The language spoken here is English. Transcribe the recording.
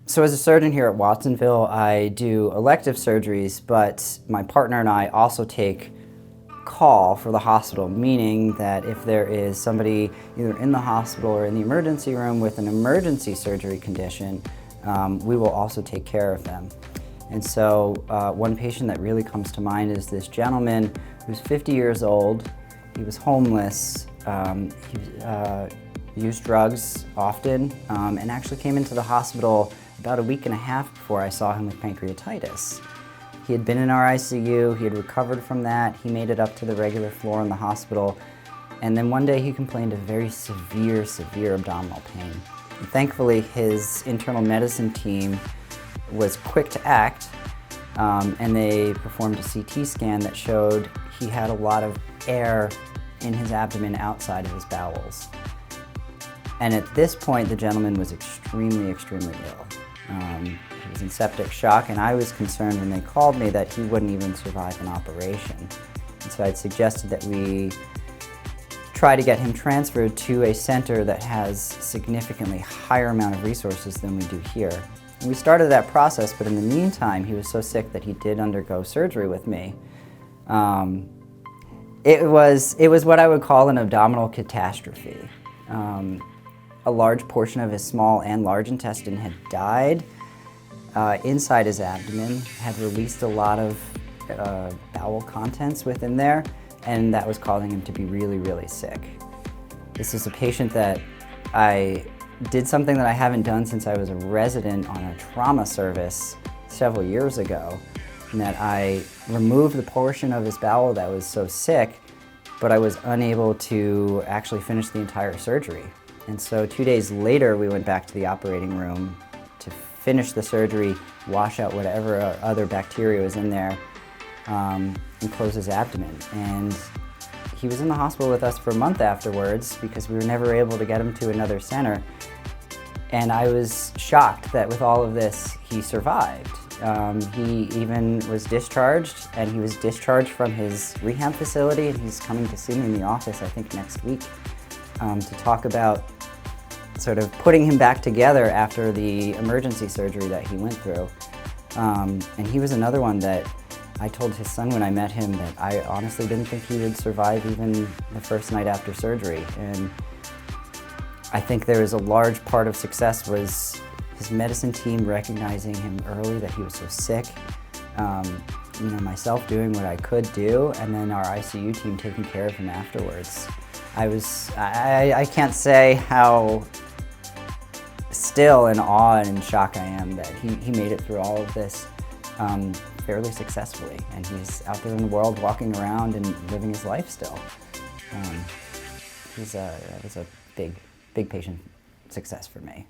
So as a surgeon here at Watsonville, I do elective surgeries, but my partner and I also take call for the hospital, meaning that if there is somebody either in the hospital or in the emergency room with an emergency surgery condition, we will also take care of them. And so one patient that really comes to mind is this gentleman who's 50 years old. He was homeless. He used drugs often and actually came into the hospital about a week and a half before I saw him with pancreatitis. He had been in our ICU, he had recovered from that, he made it up to the regular floor in the hospital, and then one day he complained of very severe abdominal pain. And thankfully, his internal medicine team was quick to act, and they performed a CT scan that showed he had a lot of air in his abdomen outside of his bowels. And at this point, the gentleman was extremely ill. He was in septic shock, and I was concerned when they called me that he wouldn't even survive an operation. And so I'd suggested that we try to get him transferred to a center that has significantly higher amount of resources than we do here. And we started that process, but in the meantime, he was so sick that he did undergo surgery with me. It was what I would call an abdominal catastrophe. A large portion of his small and large intestine had died inside his abdomen, had released a lot of bowel contents within there, and that was causing him to be really sick. This is a patient that I did something that I haven't done since I was a resident on a trauma service several years ago, in that I removed the portion of his bowel that was so sick, but I was unable to actually finish the entire surgery. And so 2 days later, we went back to the operating room to finish the surgery, wash out whatever other bacteria was in there, and close his abdomen. And he was in the hospital with us for a month afterwards because we were never able to get him to another center. And I was shocked that with all of this, he survived. He even was discharged, and he was discharged from his rehab facility, and he's coming to see me in the office, I think, next week to talk about sort of putting him back together after the emergency surgery that he went through. And he was another one that I told his son when I met him that I honestly didn't think he would survive even the first night after surgery. And I think there was a large part of success was his medicine team recognizing him early that he was so sick, myself doing what I could do, and then our ICU team taking care of him afterwards. I can't say how still in awe and in shock I am that he made it through all of this fairly successfully, and he's out there in the world walking around and living his life still. That was a big patient success for me.